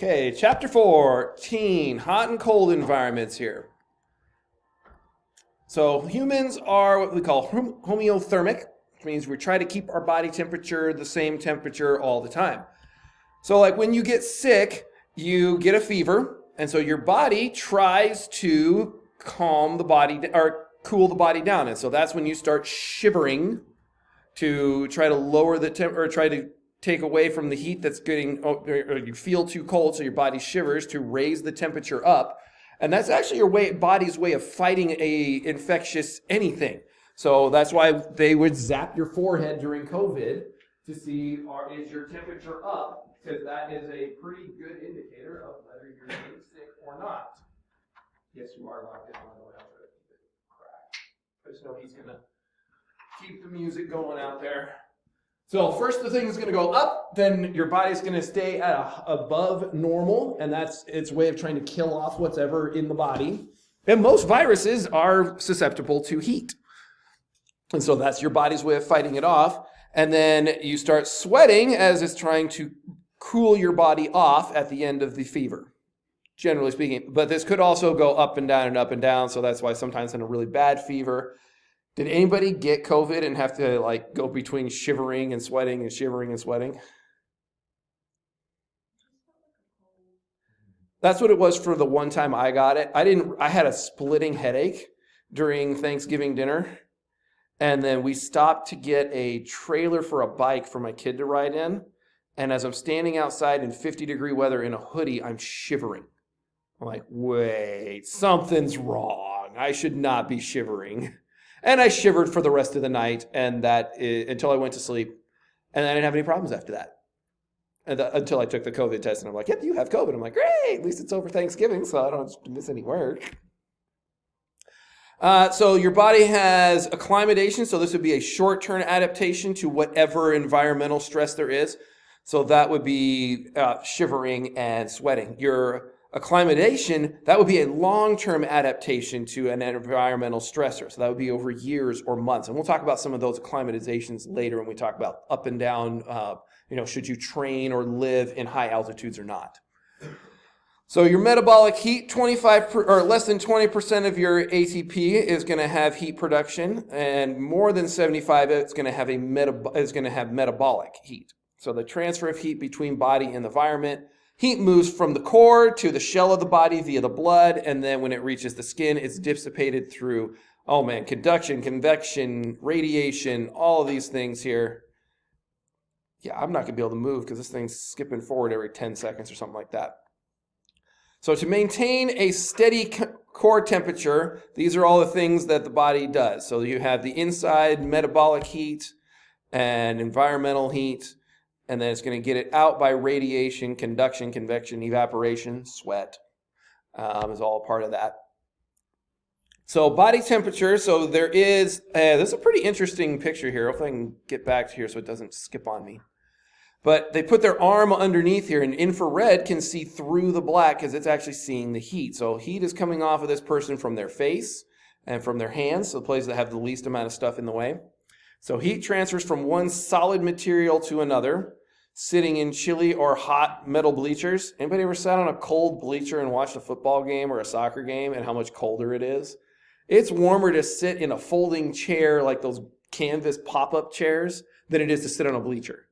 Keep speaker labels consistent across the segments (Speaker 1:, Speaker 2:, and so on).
Speaker 1: Okay, chapter 14, hot and cold environments here. So humans are what we call homeothermic, which means we try to keep our body temperature the same temperature all the time. So like when you get sick, you get a fever, and so your body tries to calm the body or cool the body down. And so that's when you start shivering to try to lower the temp or try to take away from the heat that's getting, or you feel too cold, so your body shivers to raise the temperature up. And that's actually your body's way of fighting a infectious anything. So that's why they would zap your forehead during COVID to see, is your temperature up? Because that is a pretty good indicator of whether you're getting sick or not. Yes, you are locked in. I don't know how to keep it cracked. I just know he's going to keep the music going out there. So first the thing is going to go up, then your body's going to stay at above normal, and that's its way of trying to kill off whatever in the body. And most viruses are susceptible to heat. And so that's your body's way of fighting it off. And then you start sweating as it's trying to cool your body off at the end of the fever, generally speaking. But this could also go up and down and up and down, so that's why sometimes in a really bad fever. Did anybody get COVID and have to like go between shivering and sweating and shivering and sweating? That's what it was for the one time I got it. I had a splitting headache during Thanksgiving dinner. And then we stopped to get a trailer for a bike for my kid to ride in. And as I'm standing outside in 50-degree weather in a hoodie, I'm shivering. I'm like, wait, something's wrong. I should not be shivering. And I shivered for the rest of the night until I went to sleep. And I didn't have any problems after that. Until I took the COVID test. And I'm like, yep, you have COVID. I'm like, great, at least it's over Thanksgiving, so I don't miss any work. So your body has acclimatization. So this would be a short-term adaptation to whatever environmental stress there is. So that would be shivering and sweating. Your acclimatization, that would be a long-term adaptation to an environmental stressor. So that would be over years or months. And we'll talk about some of those acclimatizations later when we talk about up and down, should you train or live in high altitudes or not. So your metabolic heat, 25 or less than 20% of your ATP is going to have heat production, and more than 75 it's going to have metabolic heat. So the transfer of heat between body and environment. Heat moves from the core to the shell of the body via the blood, and then when it reaches the skin, it's dissipated through, conduction, convection, radiation, all of these things here. Yeah, I'm not going to be able to move because this thing's skipping forward every 10 seconds or something like that. So to maintain a steady core temperature, these are all the things that the body does. So you have the inside metabolic heat and environmental heat, and then it's going to get it out by radiation, conduction, convection, evaporation, sweat is all a part of that. So body temperature, so there's a pretty interesting picture here. Hopefully I can get back to here so it doesn't skip on me. But they put their arm underneath here, and infrared can see through the black because it's actually seeing the heat. So heat is coming off of this person from their face and from their hands, so the places that have the least amount of stuff in the way. So heat transfers from one solid material to another, sitting in chilly or hot metal bleachers. Anybody ever sat on a cold bleacher and watched a football game or a soccer game and how much colder it is? It's warmer to sit in a folding chair like those canvas pop-up chairs than it is to sit on a bleacher.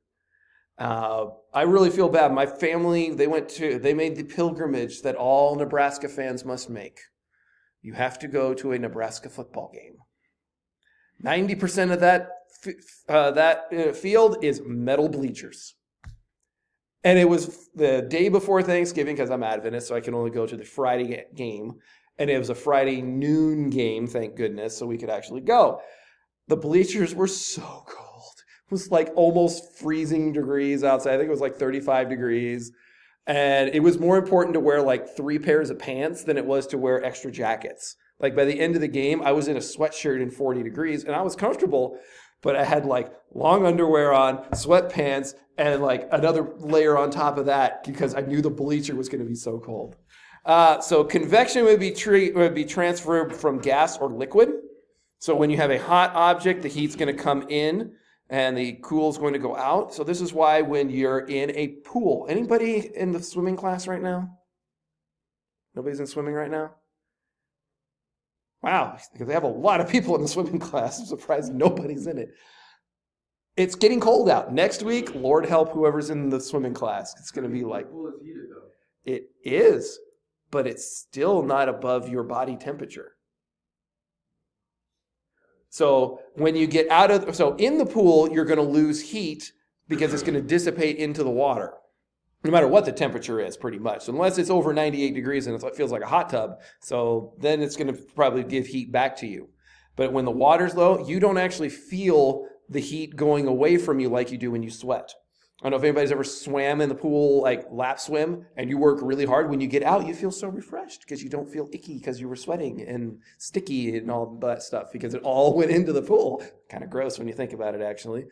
Speaker 1: I really feel bad. My family, they made the pilgrimage that all Nebraska fans must make. You have to go to a Nebraska football game. 90% of that field is metal bleachers. And it was the day before Thanksgiving because I'm Adventist, so I can only go to the Friday game. And it was a Friday noon game, thank goodness, so we could actually go. The bleachers were so cold. It was like almost freezing degrees outside. I think it was like 35 degrees. And it was more important to wear like 3 pairs of pants than it was to wear extra jackets. Like by the end of the game, I was in a sweatshirt in 40 degrees and I was comfortable, but I had like long underwear on, sweatpants, and like another layer on top of that because I knew the bleacher was going to be so cold. So convection would be transferred from gas or liquid. So when you have a hot object, the heat's going to come in and the cool is going to go out. So this is why when you're in a pool, anybody in the swimming class right now? Nobody's in swimming right now? Wow, because they have a lot of people in the swimming class. I'm surprised nobody's in it. It's getting cold out. Next week, Lord help whoever's in the swimming class. It's going to be like...
Speaker 2: The pool is heated, though.
Speaker 1: It is, but it's still not above your body temperature. So when you get out of... So in the pool, you're going to lose heat because it's going to dissipate into the water. No matter what the temperature is, pretty much. So unless it's over 98 degrees and it feels like a hot tub, so then it's going to probably give heat back to you. But when the water's low, you don't actually feel the heat going away from you like you do when you sweat. I don't know if anybody's ever swam in the pool, like lap swim, and you work really hard. When you get out, you feel so refreshed because you don't feel icky because you were sweating and sticky and all that stuff because it all went into the pool. Kind of gross when you think about it, actually.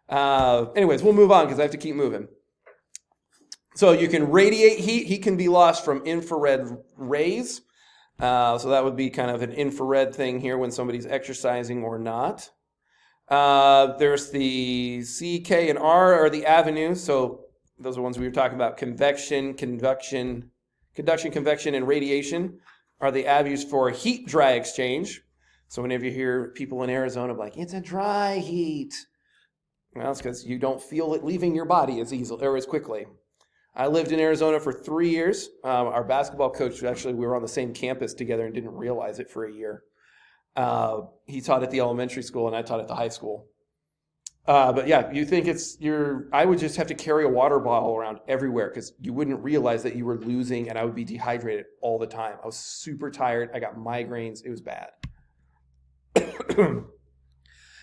Speaker 1: Anyways, we'll move on because I have to keep moving. So you can radiate heat. Heat can be lost from infrared rays. So that would be kind of an infrared thing here when somebody's exercising or not. There's the C, K, and R are the avenues. So those are ones we were talking about. Conduction, convection, and radiation are the avenues for heat-dry exchange. So whenever you hear people in Arizona like, it's a dry heat, well, it's because you don't feel it leaving your body as easily or as quickly. I lived in Arizona for 3 years. Our basketball coach, actually, we were on the same campus together and didn't realize it for a year. He taught at the elementary school and I taught at the high school. But yeah, you think I would just have to carry a water bottle around everywhere because you wouldn't realize that you were losing and I would be dehydrated all the time. I was super tired. I got migraines. It was bad.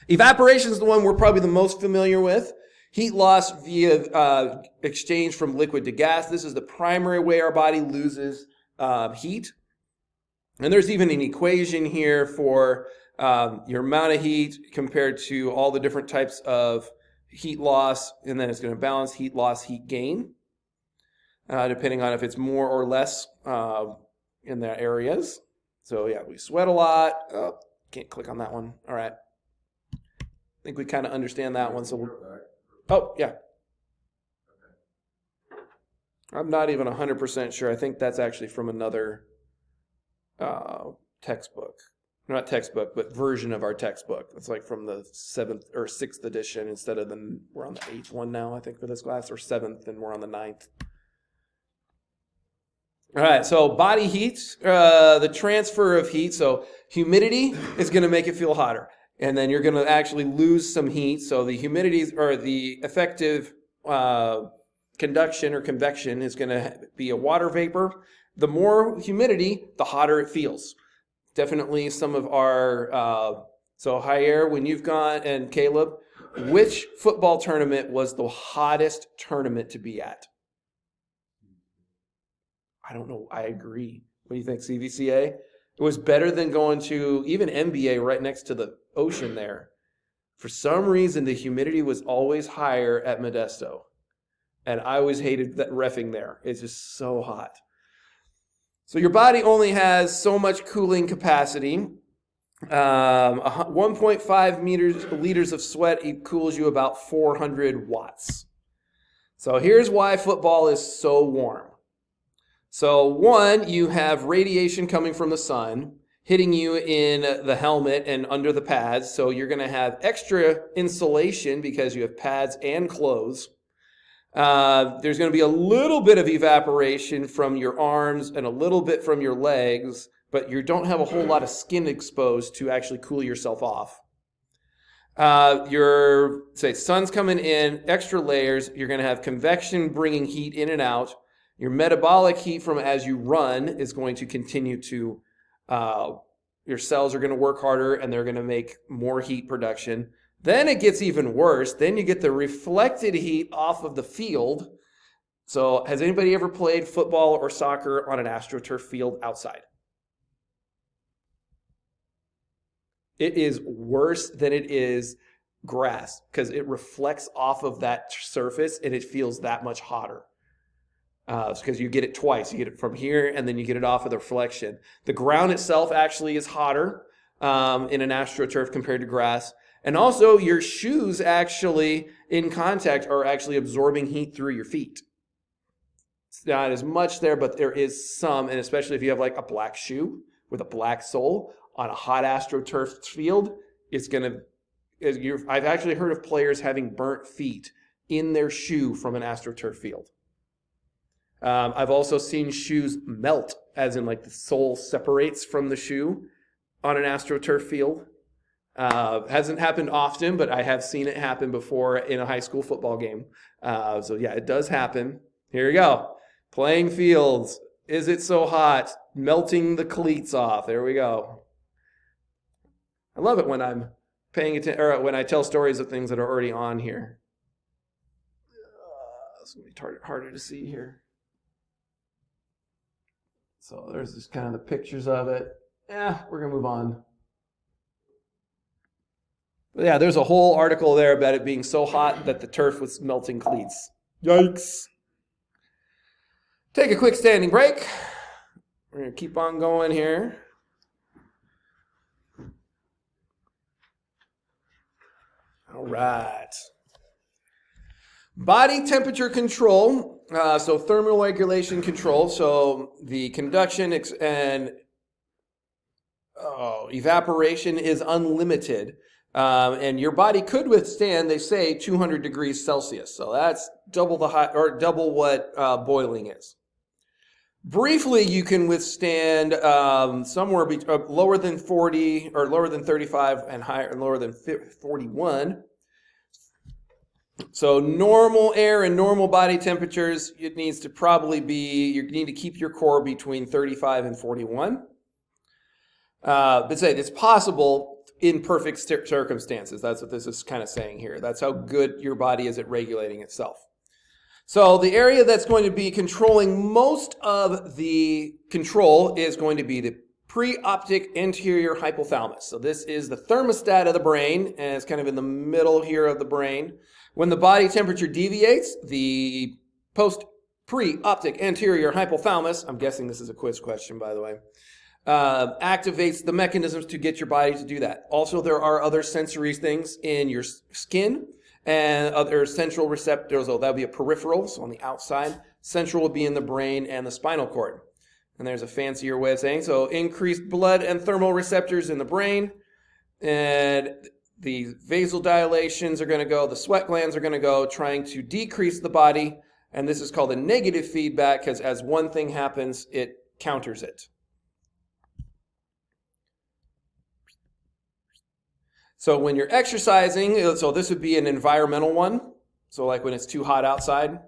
Speaker 1: Evaporation is the one we're probably the most familiar with. Heat loss via exchange from liquid to gas. This is the primary way our body loses heat. And there's even an equation here for your amount of heat compared to all the different types of heat loss. And then it's going to balance heat loss, heat gain, depending on if it's more or less in the areas. So yeah, we sweat a lot. Oh, can't click on that one. All right. I think we kind of understand that one. So oh, yeah. I'm not even 100% sure. I think that's actually from another textbook. Not textbook, but version of our textbook. It's like from the 7th or 6th edition instead of we're on the 8th one now, I think, for this class, or 7th, and we're on the 9th. All right, so body heat, the transfer of heat. So humidity is going to make it feel hotter. And then you're going to actually lose some heat. So the humidity or the effective conduction or convection is going to be a water vapor. The more humidity, the hotter it feels. Definitely some of our, so Jair, when you've gone, and Caleb, which football tournament was the hottest tournament to be at? I don't know. I agree. What do you think, CVCA? It was better than going to even NBA right next to the ocean there. For some reason, the humidity was always higher at Modesto. And I always hated that reffing there. It's just so hot. So your body only has so much cooling capacity. 1.5 liters of sweat cools you about 400 watts. So here's why football is so warm. So one, you have radiation coming from the sun hitting you in the helmet and under the pads. So you're going to have extra insulation because you have pads and clothes. There's going to be a little bit of evaporation from your arms and a little bit from your legs, but you don't have a whole lot of skin exposed to actually cool yourself off. Sun's coming in, extra layers. You're going to have convection bringing heat in and out. Your metabolic heat from as you run is going to continue to, your cells are going to work harder and they're going to make more heat production. Then it gets even worse. Then you get the reflected heat off of the field. So has anybody ever played football or soccer on an AstroTurf field outside? It is worse than it is grass because it reflects off of that surface and it feels that much hotter. Because you get it twice. You get it from here and then you get it off of the reflection. The ground itself actually is hotter in an AstroTurf compared to grass. And also your shoes actually in contact are actually absorbing heat through your feet. It's not as much there, but there is some, and especially if you have like a black shoe with a black sole on a hot AstroTurf field, it's going to, I've actually heard of players having burnt feet in their shoe from an AstroTurf field. I've also seen shoes melt, as in like the sole separates from the shoe on an AstroTurf field. Hasn't happened often, but I have seen it happen before in a high school football game. So yeah, it does happen. Here we go. Playing fields. Is it so hot? Melting the cleats off. There we go. I love it when I'm paying attention, or when I tell stories of things that are already on here. It's going to be harder to see here. So there's just kind of the pictures of it. Yeah, we're going to move on. But yeah, there's a whole article there about it being so hot that the turf was melting cleats. Yikes. Take a quick standing break. We're going to keep on going here. All right. Body temperature control. So thermal regulation control. So the conduction and evaporation is unlimited. And your body could withstand, they say, 200 degrees Celsius. So that's double the hot, or double what boiling is. Briefly, you can withstand somewhere lower than 40, or lower than 35, and higher, and lower than 41. So normal air and normal body temperatures, it needs to probably be, you need to keep your core between 35 and 41. But say it's possible in perfect circumstances. That's what this is kind of saying here. That's how good your body is at regulating itself. So the area that's going to be controlling most of the control is going to be the preoptic anterior hypothalamus. So this is the thermostat of the brain, and it's kind of in the middle here of the brain. When the body temperature deviates, the preoptic anterior hypothalamus, I'm guessing this is a quiz question, by the way, activates the mechanisms to get your body to do that. Also, there are other sensory things in your skin and other central receptors. So that'll be a peripheral, so on the outside. Central will be in the brain and the spinal cord. And there's a fancier way of saying, so increased blood and thermal receptors in the brain, and the vasodilations are going to go, the sweat glands are going to go, trying to decrease the body. And this is called a negative feedback, because as one thing happens, it counters it. So when you're exercising, so this would be an environmental one. So like when it's too hot outside.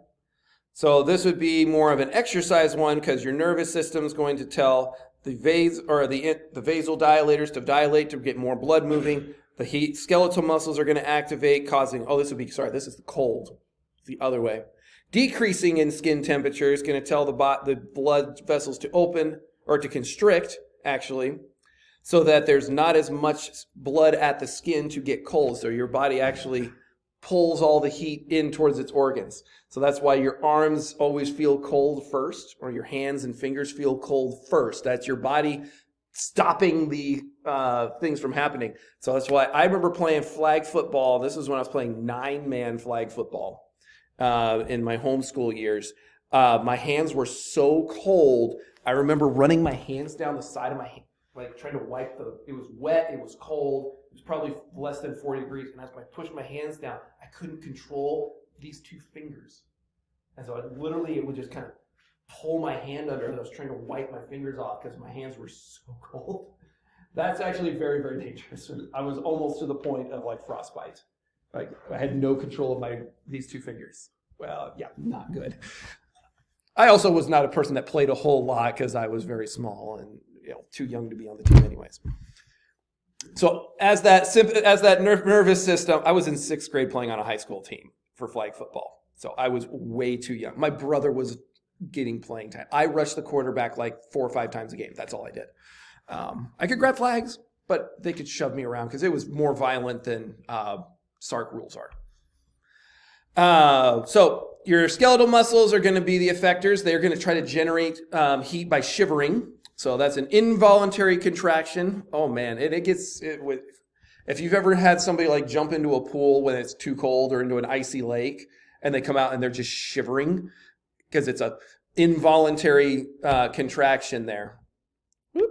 Speaker 1: So this would be more of an exercise one, because your nervous system is going to tell the vasodilators to dilate to get more blood moving. The skeletal muscles are going to activate, causing, this is the cold. It's the other way. Decreasing in skin temperature is going to tell the blood vessels to open, or to constrict, actually, so that there's not as much blood at the skin to get cold. So your body actually pulls all the heat in towards its organs. So that's why your arms always feel cold first, or your hands and fingers feel cold first. That's your body stopping the things from happening. So that's why I remember playing flag football. This was when I was playing 9-man flag football in my homeschool years. My hands were so cold. I remember running my hands down the side of my hand, like trying to wipe it was wet, it was cold, it was probably less than 40 degrees, and as I pushed my hands down, I couldn't control these two fingers. And so it would just kind of pull my hand under, and I was trying to wipe my fingers off because my hands were so cold. That's actually very, very dangerous. I was almost to the point of like frostbite. Like I had no control of these two fingers. Well, yeah, not good. I also was not a person that played a whole lot because I was very small and too young to be on the team anyways. So as that nervous system, I was in 6th grade playing on a high school team for flag football. So I was way too young. My brother was getting playing time. I rushed the quarterback like 4 or 5 times a game. That's all I did. I could grab flags, but they could shove me around because it was more violent than SARC rules are. So your skeletal muscles are going to be the effectors. They're going to try to generate heat by shivering. So that's an involuntary contraction. Oh man, If you've ever had somebody like jump into a pool when it's too cold or into an icy lake and they come out and they're just shivering because it's a involuntary contraction there. Whoop.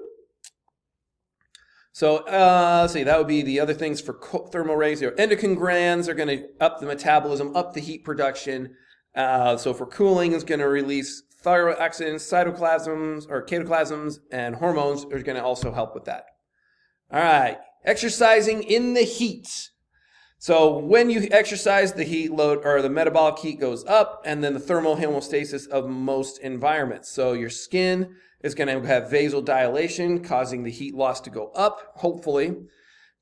Speaker 1: So let's see, that would be the other things for thermal rays. Your endocrine glands are going to up the metabolism, up the heat production. So for cooling, it's going to release thyroxines, cytoplasms, or catoplasms, and hormones are going to also help with that. All right, exercising in the heat. So when you exercise, the heat load or the metabolic heat goes up, and then the thermal homeostasis of most environments. So your skin is going to have vasodilation, causing the heat loss to go up, hopefully.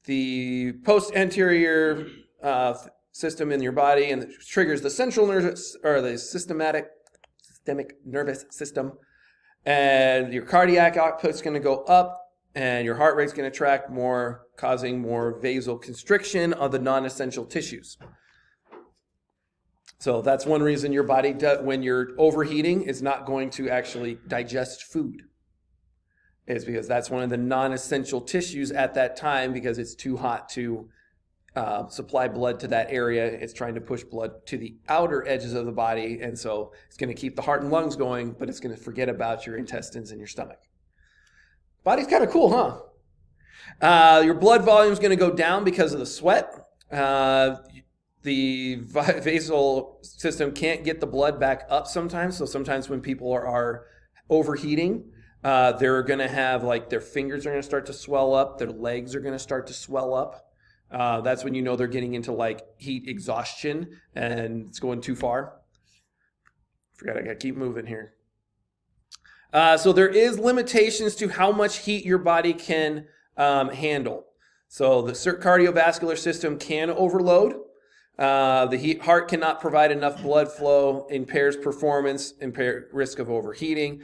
Speaker 1: The post-anterior system in your body and it triggers the central nervous or the systemic nervous system, and your cardiac output's going to go up, and your heart rate's going to track more, causing more vasoconstriction of the non-essential tissues. So that's one reason your body, when you're overheating, is not going to actually digest food. Is because that's one of the non-essential tissues at that time because it's too hot to supply blood to that area. It's trying to push blood to the outer edges of the body, and so it's going to keep the heart and lungs going, but it's going to forget about your intestines and your stomach. Body's kind of cool, huh? Your blood volume is going to go down because of the sweat. The vasal system can't get the blood back up sometimes, so sometimes when people are overheating, they're going to have, like, their fingers are going to start to swell up, their legs are going to start to swell up. That's when you know they're getting into, like, heat exhaustion and it's going too far. Forgot I got to keep moving here. So there is limitations to how much heat your body can handle. So the cardiovascular system can overload. The heart cannot provide enough blood flow, impairs performance, risk of overheating.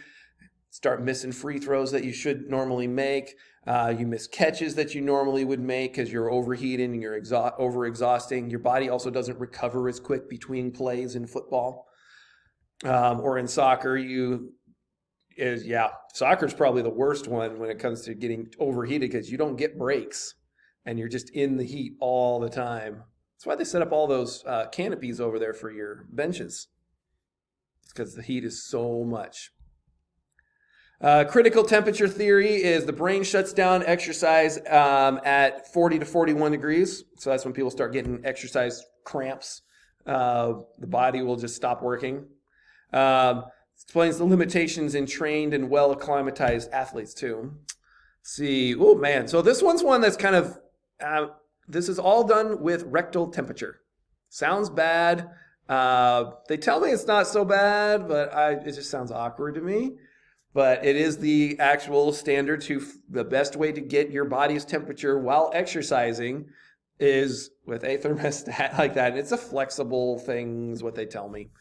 Speaker 1: Start missing free throws that you should normally make. You miss catches that you normally would make because you're overheating and you're over-exhausting. Your body also doesn't recover as quick between plays in football or in soccer. Soccer's probably the worst one when it comes to getting overheated because you don't get breaks and you're just in the heat all the time. That's why they set up all those canopies over there for your benches. It's because the heat is so much. Critical temperature theory is the brain shuts down exercise at 40 to 41 degrees. So that's when people start getting exercise cramps. The body will just stop working. Explains the limitations in trained and well acclimatized athletes too. See, oh man, so this one's one that's kind of, this is all done with rectal temperature. Sounds bad. They tell me it's not so bad, but it just sounds awkward to me. But it is the actual standard the best way to get your body's temperature while exercising is with a thermostat like that. And it's a flexible thing is what they tell me.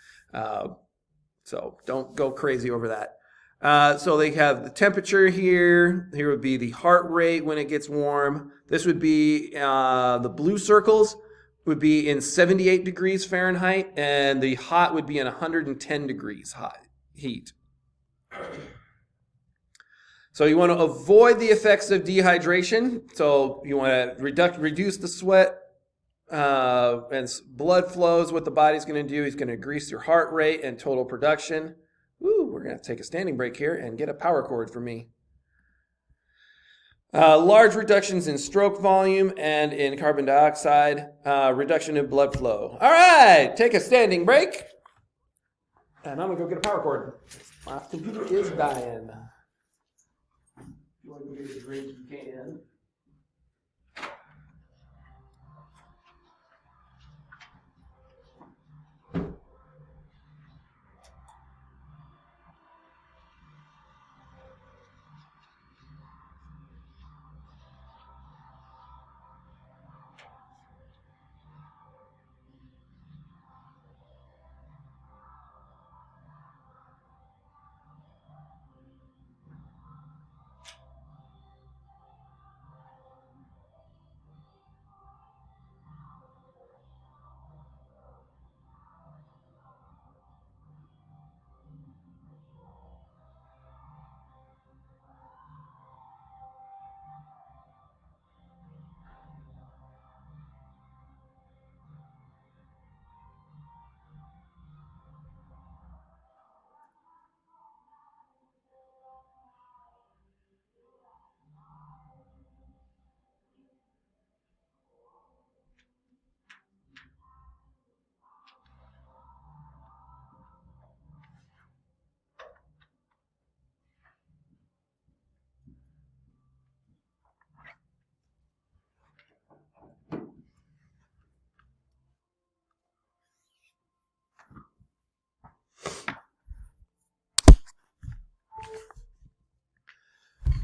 Speaker 1: So don't go crazy over that. So they have the temperature here. Here would be the heart rate when it gets warm. This would be the blue circles would be in 78 degrees Fahrenheit, and the hot would be in 110 degrees heat. So you want to avoid the effects of dehydration. So you want to reduce the sweat and blood flows. What the body's going to do is going to increase your heart rate and total production. Woo, we're going to have to take a standing break here and get a power cord for me. Large reductions in stroke volume and in carbon dioxide. Reduction in blood flow. All right, take a standing break. And I'm going to go get a power cord. My computer is dying. If you want to go get a drink, you can.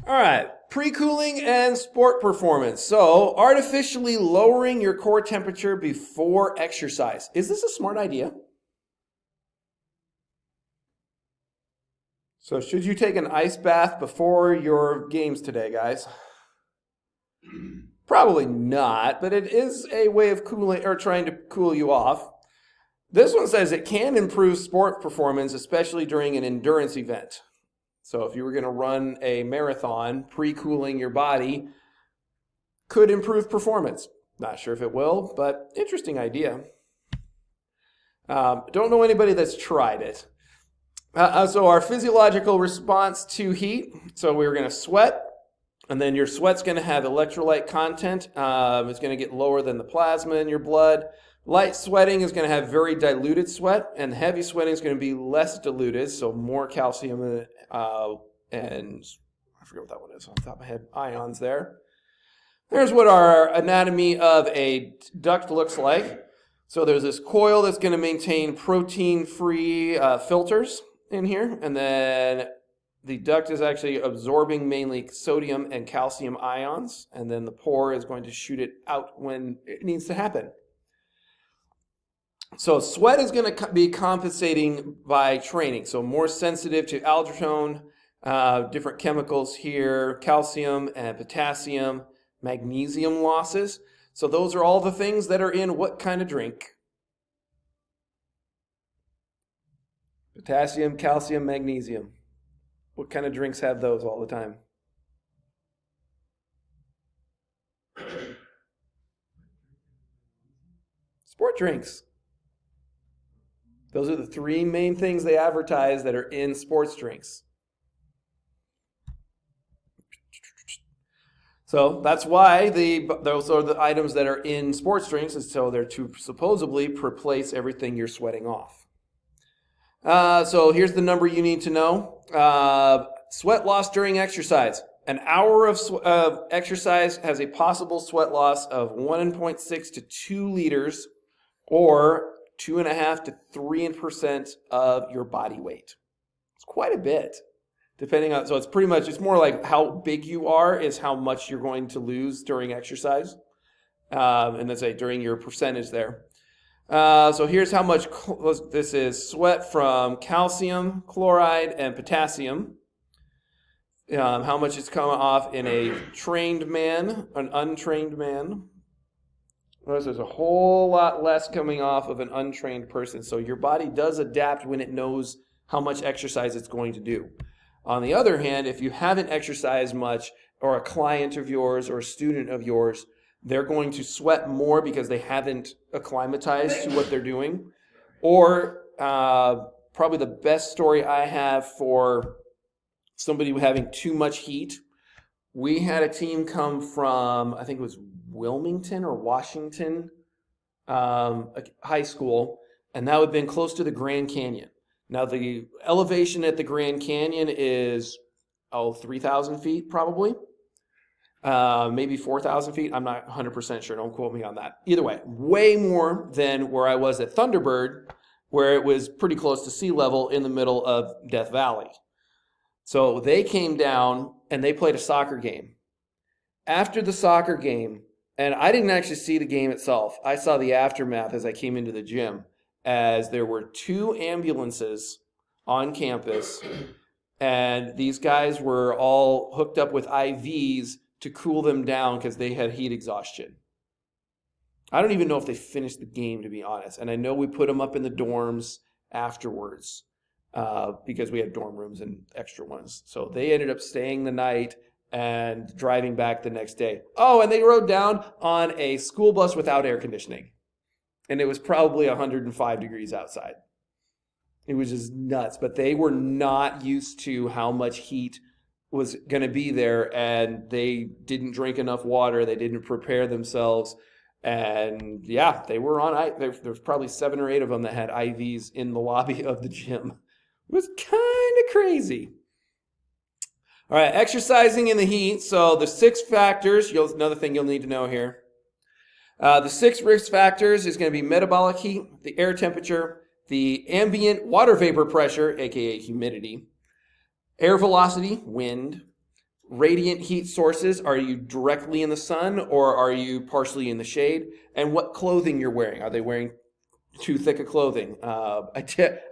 Speaker 1: All right, pre-cooling and sport performance. So, artificially lowering your core temperature before exercise. Is this a smart idea? So, should you take an ice bath before your games today, guys? Probably not, but it is a way of cooling or trying to cool you off. This one says it can improve sport performance, especially during an endurance event. So if you were going to run a marathon, pre-cooling your body could improve performance. Not sure if it will, but interesting idea. Don't know anybody that's tried it. So our physiological response to heat. So we're going to sweat, and then your sweat's going to have electrolyte content. It's going to get lower than the plasma in your blood. Light sweating is going to have very diluted sweat, and heavy sweating is going to be less diluted, so more calcium and I forget what that one is off the top of my head, ions there. There's what our anatomy of a duct looks like. So there's this coil that's going to maintain protein-free filters in here, and then the duct is actually absorbing mainly sodium and calcium ions, and then the pore is going to shoot it out when it needs to happen. So sweat is going to be compensating by training, so more sensitive to aldostone, different chemicals here, calcium and potassium, magnesium losses. So those are all the things that are in what kind of drink? Potassium, calcium, magnesium. What kind of drinks have those all the time? Sport drinks. Those are the three main things they advertise that are in sports drinks. So that's why those are the items that are in sports drinks, and so they're to supposedly replace everything you're sweating off. So here's the number you need to know. Sweat loss during exercise. An hour of exercise has a possible sweat loss of 1.6 to 2 liters, or 2.5 to 3% of your body weight. It's quite a bit, depending on. So it's pretty much, it's more like how big you are is how much you're going to lose during exercise, and let's say during your percentage there. So here's how much this is: sweat from calcium chloride and potassium. How much is coming off in a trained man, an untrained man. Notice there's a whole lot less coming off of an untrained person. So your body does adapt when it knows how much exercise it's going to do. On the other hand, if you haven't exercised much, or a client of yours or a student of yours, they're going to sweat more because they haven't acclimatized to what they're doing. Or probably the best story I have for somebody having too much heat. We had a team come from, I think it was Wilmington or Washington high school, and that would have been close to the Grand Canyon. Now the elevation at the Grand Canyon is 3,000 feet probably, maybe 4,000 feet. I'm not 100% sure. Don't quote me on that. Either way, way more than where I was at Thunderbird, where it was pretty close to sea level in the middle of Death Valley. So they came down and they played a soccer game. After the soccer game, and I didn't actually see the game itself. I saw the aftermath as I came into the gym, as there were 2 ambulances on campus, and these guys were all hooked up with IVs to cool them down because they had heat exhaustion. I don't even know if they finished the game, to be honest. And I know we put them up in the dorms afterwards because we had dorm rooms and extra ones. So they ended up staying the night and driving back the next day. Oh, and they rode down on a school bus without air conditioning. And it was probably 105 degrees outside. It was just nuts. But they were not used to how much heat was going to be there, and they didn't drink enough water. They didn't prepare themselves. And yeah, they were on, there was probably 7 or 8 of them that had IVs in the lobby of the gym. It was kind of crazy. All right, exercising in the heat. So the 6 factors, another thing you'll need to know here. The 6 risk factors is going to be metabolic heat, the air temperature, the ambient water vapor pressure, aka humidity, air velocity, wind, radiant heat sources. Are you directly in the sun or are you partially in the shade? And what clothing you're wearing. Are they wearing too thick of clothing? I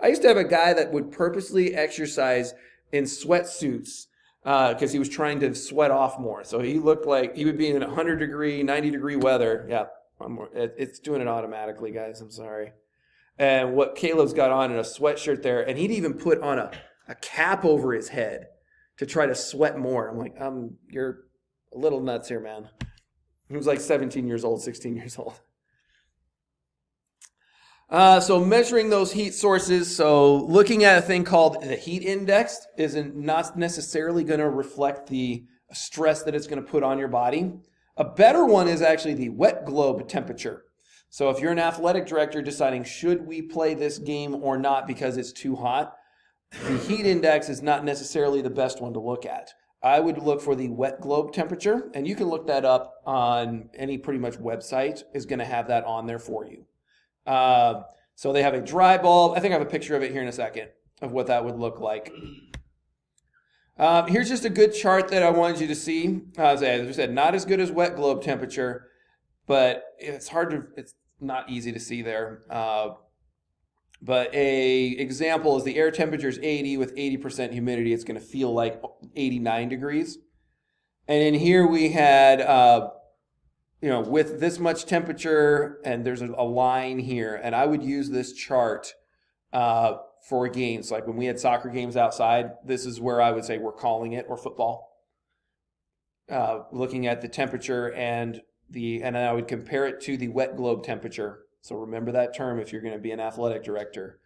Speaker 1: used to have a guy that would purposely exercise in sweatsuits because he was trying to sweat off more. So he looked like he would be in 100 degree, 90 degree weather. Yeah, it's doing it automatically, guys. I'm sorry. And what Caleb's got on in a sweatshirt there, and he'd even put on a cap over his head to try to sweat more. I'm like, you're a little nuts here, man. He was like 17 years old, 16 years old. So measuring those heat sources, so looking at a thing called the heat index isn't not necessarily going to reflect the stress that it's going to put on your body. A better one is actually the wet globe temperature. So if you're an athletic director deciding should we play this game or not because it's too hot, the heat index is not necessarily the best one to look at. I would look for the wet globe temperature, and you can look that up on any pretty much website is going to have that on there for you. So they have a dry bulb. I think I have a picture of it here in a second of what that would look like. Here's just a good chart that I wanted you to see. As I said, not as good as wet globe temperature, but it's not easy to see there. But a example is the air temperature is 80 with 80% humidity. It's going to feel like 89 degrees. And in here we had, with this much temperature, and there's a line here, and I would use this chart for games. Like when we had soccer games outside, this is where I would say we're calling it, or football. Looking at the temperature and then I would compare it to the wet globe temperature. So remember that term if you're going to be an athletic director.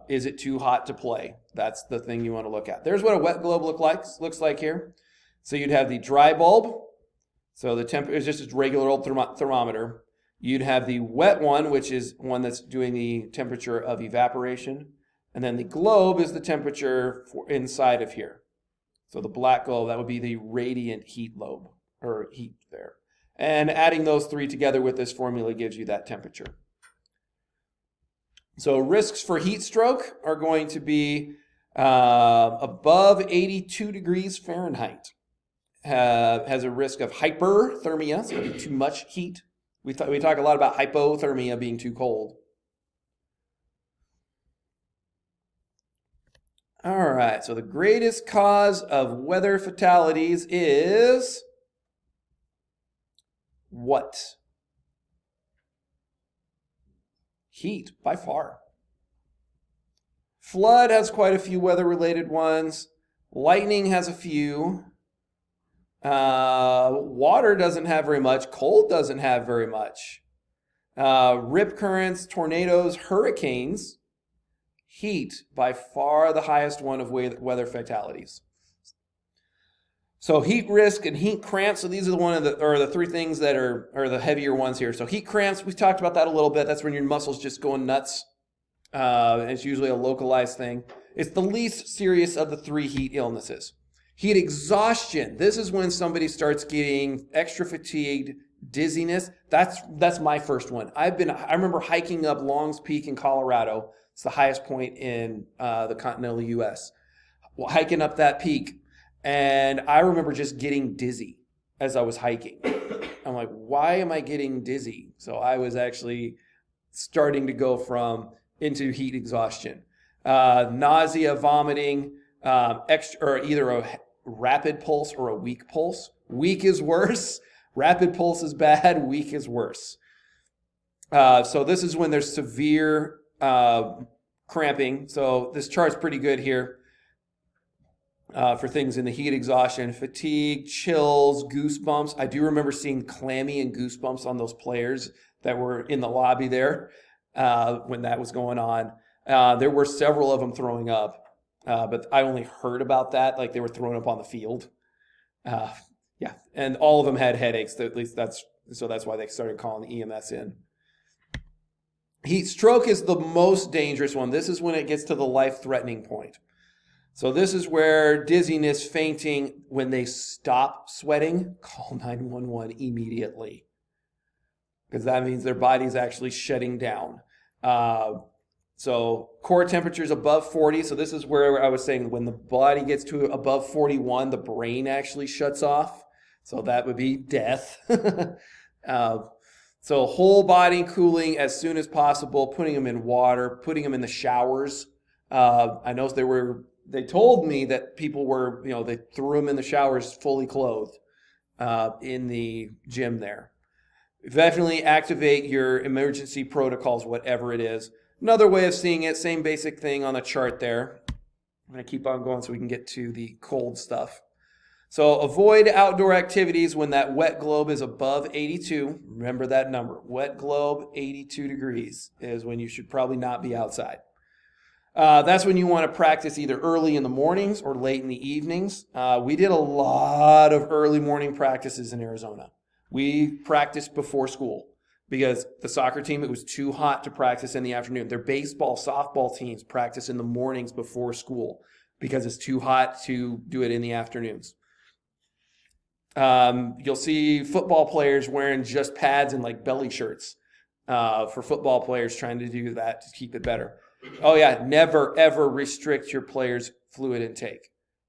Speaker 1: Is it too hot to play? That's the thing you want to look at. There's what a wet globe looks like here. So you'd have the dry bulb. So the temperature is just a regular old thermometer. You'd have the wet one, which is one that's doing the temperature of evaporation. And then the globe is the temperature for inside of here. So the black globe, that would be the radiant heat lobe, or heat there. And adding those three together with this formula gives you that temperature. So risks for heat stroke are going to be above 82 degrees Fahrenheit. Has a risk of hyperthermia, so it'll be too much heat. We talk a lot about hypothermia being too cold. All right, so the greatest cause of weather fatalities is what? Heat, by far. Flood has quite a few weather-related ones. Lightning has a few. Water doesn't have very much. Cold doesn't have very much. Rip currents, tornadoes, hurricanes. Heat, by far the highest one of weather fatalities. So heat risk and heat cramps. So these are the three things that are the heavier ones here. So heat cramps, we talked about that a little bit. That's when your muscles just going nuts. It's usually a localized thing. It's the least serious of the three heat illnesses. Heat exhaustion. This is when somebody starts getting extra fatigued, dizziness. That's my first one. I remember hiking up Long's Peak in Colorado. It's the highest point in the continental U.S. Well, hiking up that peak. And I remember just getting dizzy as I was hiking. I'm like, why am I getting dizzy? So I was actually starting to go into heat exhaustion. Nausea, vomiting, or either a rapid pulse or a weak pulse. Weak is worse. Rapid pulse is bad. Weak is worse. So this is when there's severe cramping. So this chart's pretty good here. For things in the heat exhaustion, fatigue, chills, goosebumps. I do remember seeing clammy and goosebumps on those players that were in the lobby there when that was going on. There were several of them throwing up, but I only heard about that, like they were throwing up on the field. Yeah, and all of them had headaches. At least that's why they started calling the EMS in. Heat stroke is the most dangerous one. This is when it gets to the life-threatening point. So this is where dizziness, fainting, when they stop sweating, call 911 immediately. Because that means their body's actually shutting down. So core temperature is above 40. So this is where I was saying when the body gets to above 41, the brain actually shuts off. So that would be death. So whole body cooling as soon as possible, putting them in water, putting them in the showers. I know they told me that people were, they threw them in the showers fully clothed in the gym there. Definitely activate your emergency protocols, whatever it is. Another way of seeing it, same basic thing on the chart there. I'm going to keep on going so we can get to the cold stuff. So avoid outdoor activities when that wet globe is above 82. Remember that number. Wet globe, 82 degrees is when you should probably not be outside. That's when you want to practice either early in the mornings or late in the evenings. We did a lot of early morning practices in Arizona. We practiced before school because the soccer team, it was too hot to practice in the afternoon. Their baseball, softball teams practice in the mornings before school because it's too hot to do it in the afternoons. You'll see football players wearing just pads and like belly shirts for football players trying to do that to keep it better. Oh yeah, never ever restrict your players' fluid intake.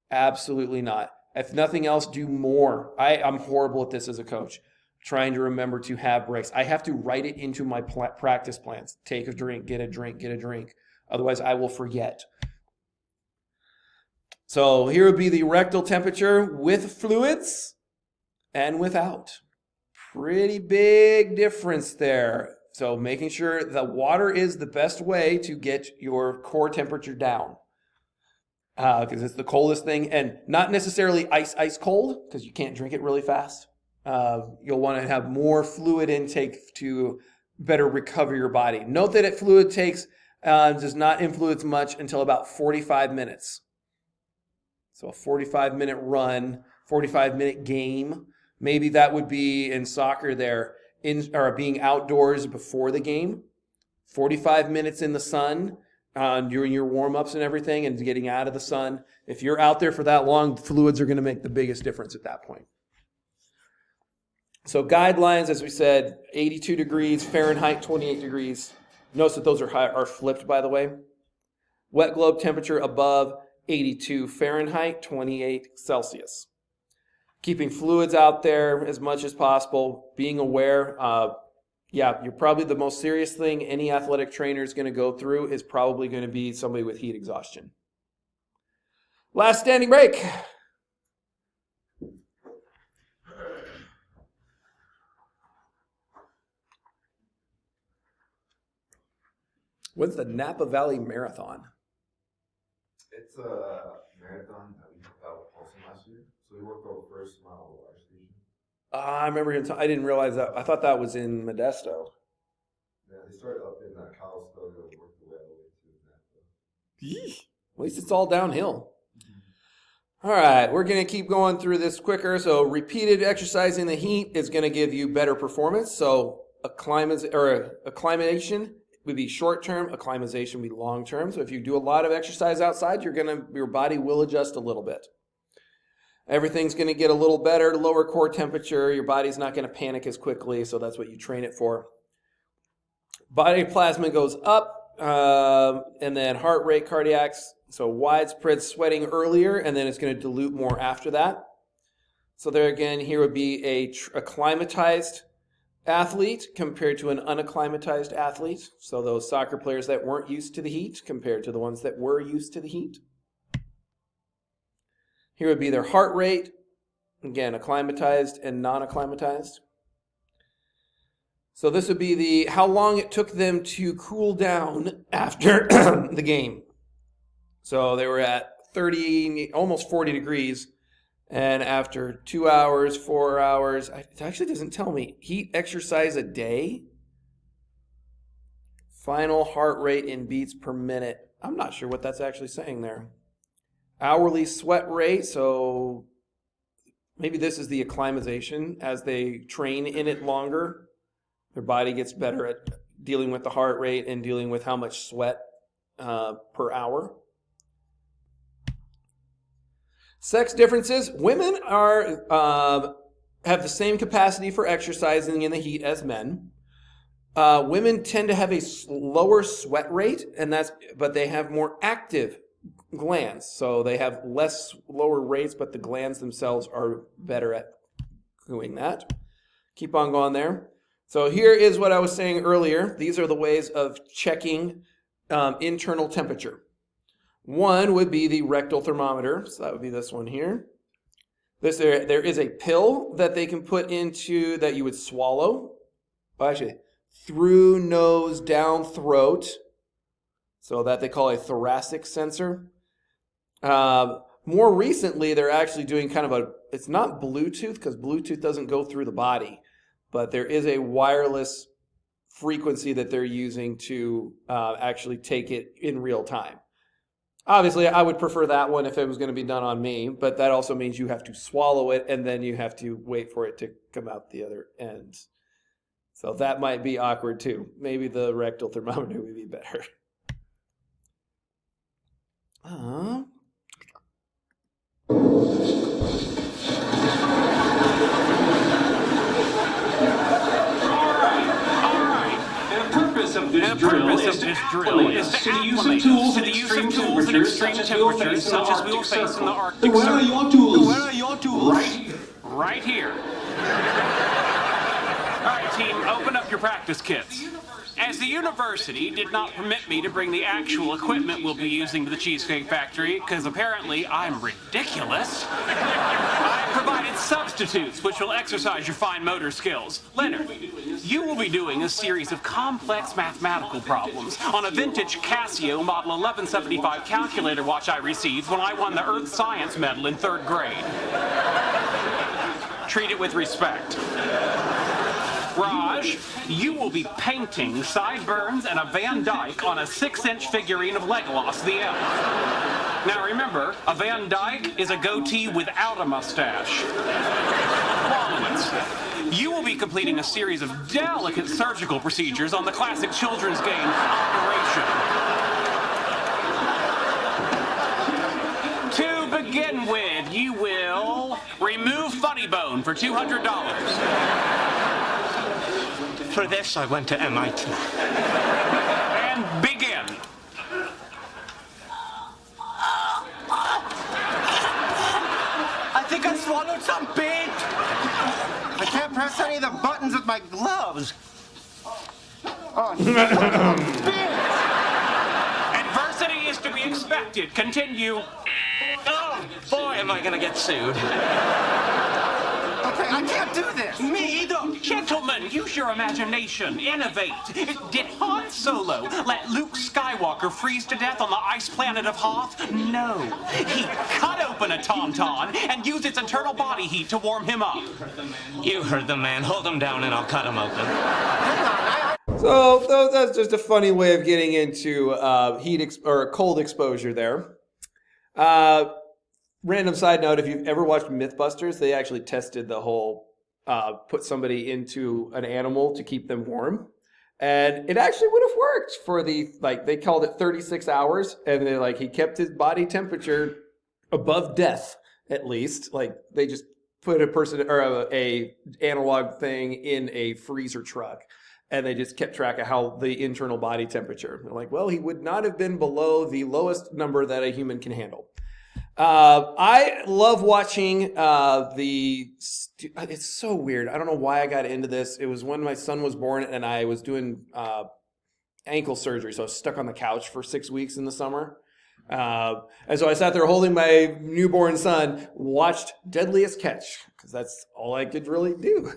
Speaker 1: Absolutely not. If nothing else, do more. I'm horrible at this as a coach, trying to remember to have breaks. I have to write it into my practice plans. Take a drink, get a drink, get a drink. Otherwise, I will forget. So here would be the rectal temperature with fluids and without. Pretty big difference there. So making sure the water is the best way to get your core temperature down. Because it's the coldest thing, and not necessarily ice cold, because you can't drink it really fast. You'll want to have more fluid intake to better recover your body. Note that fluid takes does not influence much until about 45 minutes. So a 45-minute run, 45-minute game. Maybe that would be in soccer there, or being outdoors before the game. 45 minutes in the sun during your warm-ups and everything and getting out of the sun. If you're out there for that long, fluids are going to make the biggest difference at that point. So guidelines, as we said, 82 degrees, Fahrenheit, 28 degrees. Notice that those are flipped, by the way. Wet globe temperature above 82 Fahrenheit, 28 Celsius. Keeping fluids out there as much as possible, being aware. You're probably the most serious thing any athletic trainer is going to go through is probably going to be somebody with heat exhaustion. Last standing break. What's the Napa Valley Marathon?
Speaker 2: It's a marathon that we worked out with Paulson last year. So we worked out first mile of our station.
Speaker 1: I remember him. I didn't realize that. I thought that was in Modesto.
Speaker 2: Yeah, they started up in Kalispell and worked their way all the way to Napa.
Speaker 1: At least it's all downhill. All right, we're going to keep going through this quicker. So repeated exercise in the heat is going to give you better performance. So acclimatization would be short term, acclimatization would be long term. So if you do a lot of exercise outside, your body will adjust a little bit. Everything's going to get a little better, lower core temperature. Your body's not going to panic as quickly, so that's what you train it for. Body plasma goes up, and then heart rate, cardiacs. So widespread sweating earlier, and then it's going to dilute more after that. So there again, here would be a acclimatized athlete compared to an unacclimatized athlete. So those soccer players that weren't used to the heat compared to the ones that were used to the heat. Here would be their heart rate, again, acclimatized and non-acclimatized. So this would be how long it took them to cool down after the game. So they were at 30, almost 40 degrees, and after 2 hours, 4 hours, it actually doesn't tell me, heat exercise a day, final heart rate in beats per minute. I'm not sure what that's actually saying there. Hourly sweat rate, so maybe this is the acclimatization. As they train in it longer, their body gets better at dealing with the heart rate and dealing with how much sweat per hour. Sex differences. Women have the same capacity for exercising in the heat as men. Women tend to have a lower sweat rate, but they have more active glands. So they have lower rates, but the glands themselves are better at doing that. Keep on going there. So here is what I was saying earlier. These are the ways of checking internal temperature. One would be the rectal thermometer. So that would be this one here. There is a pill that they can put into that you would swallow. Well, actually, through nose, down throat. So that they call a thoracic sensor. More recently, they're actually doing it's not Bluetooth, because Bluetooth doesn't go through the body, but there is a wireless frequency that they're using to actually take it in real time. Obviously, I would prefer that one if it was going to be done on me, but that also means you have to swallow it and then you have to wait for it to come out the other end. So that might be awkward too. Maybe the rectal thermometer would be better.
Speaker 3: Of this drill is to acclimate us to the use of tools and extreme temperatures such as we will face in the Arctic Circle.
Speaker 4: Where are your tools?
Speaker 3: Where are your tools? Right here. All right, team, open up your practice kits. As the university did not permit me to bring the actual equipment we'll be using to the Cheesecake Factory, because apparently I'm ridiculous, I provided substitutes which will exercise your fine motor skills. Leonard, you will be doing a series of complex mathematical problems on a vintage Casio Model 1175 calculator watch I received when I won the Earth Science Medal in 3rd grade. Treat it with respect. Raj, you will be painting sideburns and a Van Dyke on a 6-inch figurine of Legolas the Elf. Now remember, a Van Dyke is a goatee without a mustache. Wallowitz, you will be completing a series of delicate surgical procedures on the classic children's game, Operation. To begin with, you will remove Funny Bone for $200.
Speaker 5: For this, I went to MIT.
Speaker 3: And begin.
Speaker 5: I think I swallowed some bait. I can't press any of the buttons with my gloves. Oh,
Speaker 3: Adversity is to be expected. Continue.
Speaker 5: oh, boy, am I going to get sued. Okay, I can't do this.
Speaker 3: Me either. Gentlemen, use your imagination. Innovate. Did Han Solo let Luke Skywalker freeze to death on the ice planet of Hoth? No. He cut open a tauntaun and used its internal body heat to warm him up.
Speaker 5: You heard the man. Hold him down and I'll cut him open.
Speaker 1: So that's just a funny way of getting into or cold exposure there. Random side note, if you've ever watched Mythbusters, they actually tested the whole put somebody into an animal to keep them warm. And it actually would have worked for they called it 36 hours. And they're he kept his body temperature above death, at least. They just put a person or a analog thing in a freezer truck. And they just kept track of how the internal body temperature. They're he would not have been below the lowest number that a human can handle. I love watching it's so weird. I don't know why I got into this. It was when my son was born and I was doing ankle surgery. So I was stuck on the couch for 6 weeks in the summer. And so I sat there holding my newborn son, watched Deadliest Catch, because that's all I could really do.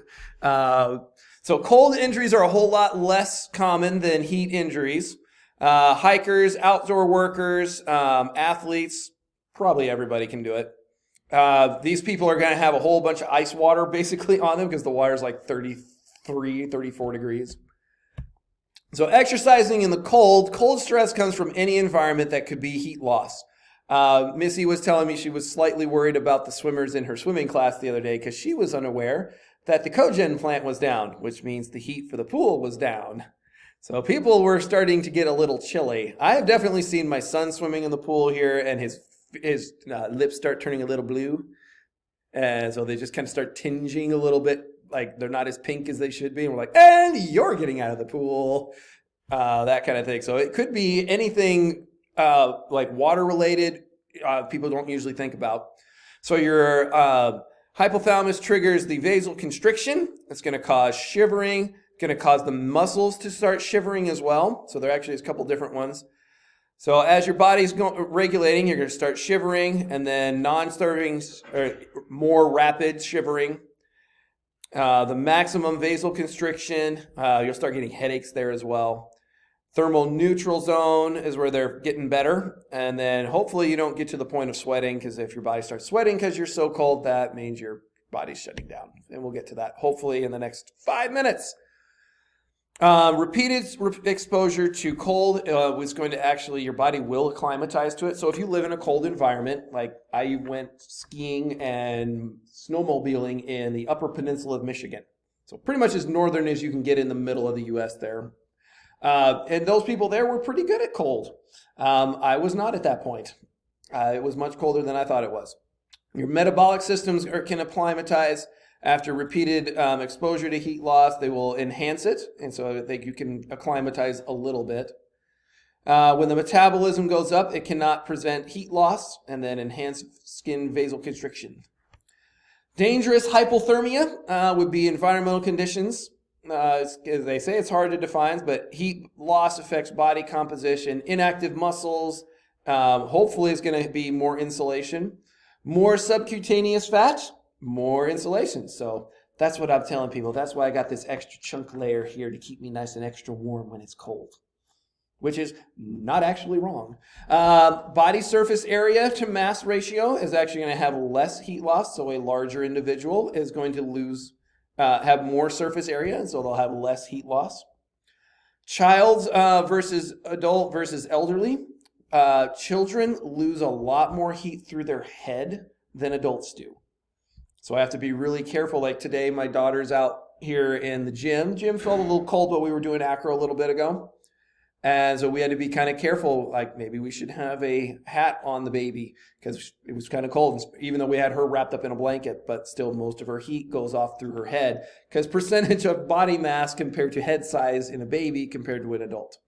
Speaker 1: So cold injuries are a whole lot less common than heat injuries. Hikers, outdoor workers, athletes, probably everybody can do it. These people are going to have a whole bunch of ice water basically on them because the water's 33, 34 degrees. So exercising in the cold stress comes from any environment that could be heat loss. Missy was telling me she was slightly worried about the swimmers in her swimming class the other day because she was unaware that the cogen plant was down, which means the heat for the pool was down. So people were starting to get a little chilly. I have definitely seen my son swimming in the pool here and his lips start turning a little blue. And so they just kind of start tinging a little bit like they're not as pink as they should be. And we're like, and you're getting out of the pool, that kind of thing. So it could be anything like water related. People don't usually think about. So your hypothalamus triggers the vasoconstriction. It's going to cause shivering, going to cause the muscles to start shivering as well. So there actually is a couple different ones. So as your body's regulating, you're going to start shivering, and then non-starving or more rapid shivering. The maximum vasoconstriction, you'll start getting headaches there as well. Thermal neutral zone is where they're getting better. And then hopefully you don't get to the point of sweating, because if your body starts sweating because you're so cold, that means your body's shutting down. And we'll get to that hopefully in the next 5 minutes. Repeated exposure to cold was going to actually, your body will acclimatize to it. So if you live in a cold environment, like I went skiing and snowmobiling in the Upper Peninsula of Michigan. So pretty much as northern as you can get in the middle of the U.S. there. And those people there were pretty good at cold. I was not at that point. It was much colder than I thought it was. Your metabolic systems can acclimatize. After repeated exposure to heat loss, they will enhance it. And so I think you can acclimatize a little bit. When the metabolism goes up, it cannot present heat loss and then enhance skin vasoconstriction. Dangerous hypothermia would be environmental conditions. As they say, it's hard to define, but heat loss affects body composition, inactive muscles. Hopefully it's going to be more insulation. More subcutaneous fat, more insulation. So that's what I'm telling people. That's why I got this extra chunk layer here to keep me nice and extra warm when it's cold, which is not actually wrong. Body surface area to mass ratio is actually going to have less heat loss. So a larger individual is going to have more surface area, and so they'll have less heat loss. Child's versus adult versus elderly. Children lose a lot more heat through their head than adults do. So I have to be really careful. Like today, my daughter's out here in the gym. Gym felt a little cold, but we were doing acro a little bit ago. And so we had to be kind of careful. Like maybe we should have a hat on the baby because it was kind of cold, even though we had her wrapped up in a blanket, but still most of her heat goes off through her head because percentage of body mass compared to head size in a baby compared to an adult.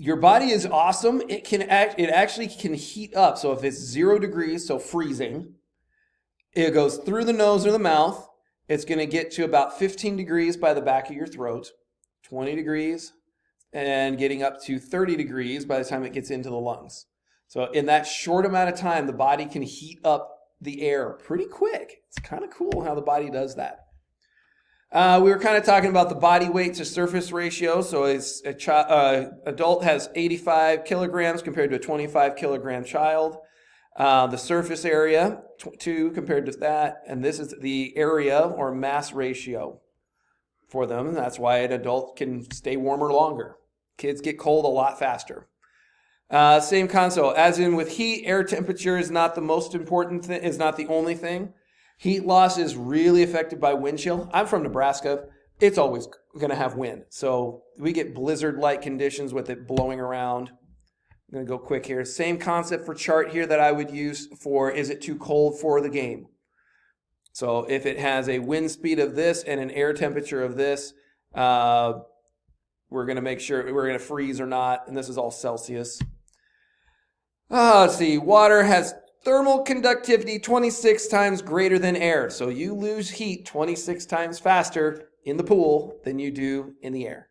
Speaker 1: Your body is awesome. It actually can heat up. So if it's 0 degrees, so freezing, it goes through the nose or the mouth. It's going to get to about 15 degrees by the back of your throat, 20 degrees, and getting up to 30 degrees by the time it gets into the lungs. So in that short amount of time, the body can heat up the air pretty quick. It's kind of cool how the body does that. We were kind of talking about the body weight to surface ratio. So adult has 85 kilograms compared to a 25 kilogram child. The surface area, 2 compared to that. And this is the area or mass ratio for them. That's why an adult can stay warmer longer. Kids get cold a lot faster. Same concept. As in with heat, air temperature is not the most important thing, is not the only thing. Heat loss is really affected by wind chill. I'm from Nebraska. It's always going to have wind. So we get blizzard-like conditions with it blowing around. I'm going to go quick here. Same concept for chart here that I would use for is it too cold for the game. So if it has a wind speed of this and an air temperature of this, we're going to make sure we're going to freeze or not. And this is all Celsius. Let's see. Water has thermal conductivity 26 times greater than air. So you lose heat 26 times faster in the pool than you do in the air.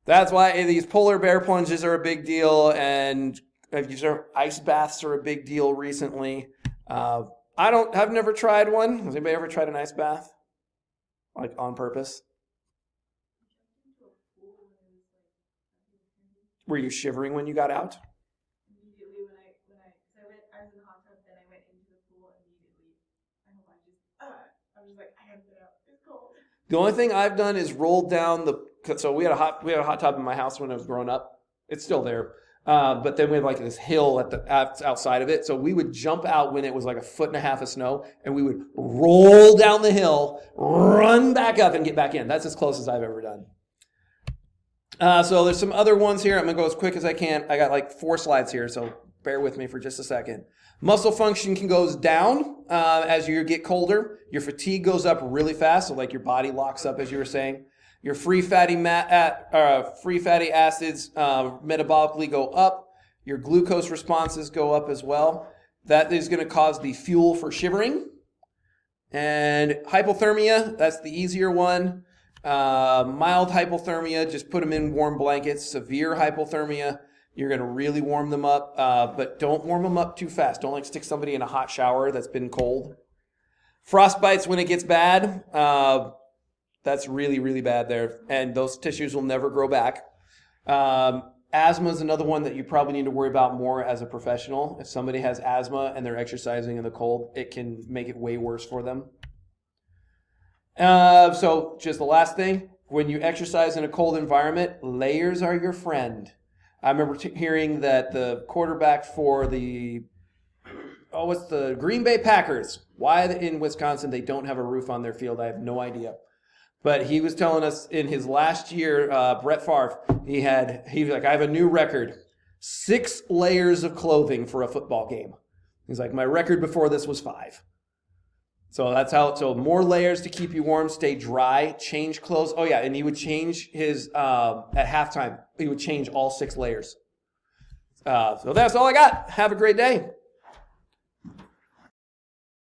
Speaker 1: That's why these polar bear plunges are a big deal, and ice baths are a big deal recently. I've never tried one. Has anybody ever tried an ice bath? Like on purpose? Were you shivering when you got out?
Speaker 4: Immediately when I was in the hot tub, then I went into the pool immediately. And I was just like, I have to get out. It's cold.
Speaker 1: The only thing I've done is rolled down so we had a hot tub in my house when I was growing up. It's still there. But then we had like this hill outside of it. So we would jump out when it was like 1.5 feet of snow, and we would roll down the hill, run back up, and get back in. That's as close as I've ever done. So there's some other ones here. I'm going to go as quick as I can. I got like 4 slides here, so bear with me for just a second. Muscle function goes down as you get colder. Your fatigue goes up really fast, so like your body locks up, as you were saying. Your free fatty acids metabolically go up. Your glucose responses go up as well. That is going to cause the fuel for shivering. And hypothermia, that's the easier one. Mild hypothermia, just put them in warm blankets. Severe hypothermia, you're going to really warm them up, but don't warm them up too fast. Don't like stick somebody in a hot shower that's been cold. Frostbites, when it gets bad, that's really, really bad there, and those tissues will never grow back. Asthma is another one that you probably need to worry about more as a professional. If somebody has asthma and they're exercising in the cold, it can make it way worse for them. So just the last thing, when you exercise in a cold environment, layers are your friend. I remember hearing that the quarterback for the Green Bay Packers, why in Wisconsin they don't have a roof on their field, I have no idea. But he was telling us in his last year, Brett Favre, he was like, I have a new record, 6 layers of clothing for a football game. He's like, my record before this was 5. So more layers to keep you warm, stay dry, change clothes. Oh yeah, and he would change his, at halftime, he would change all 6 layers. So that's all I got. Have a great day.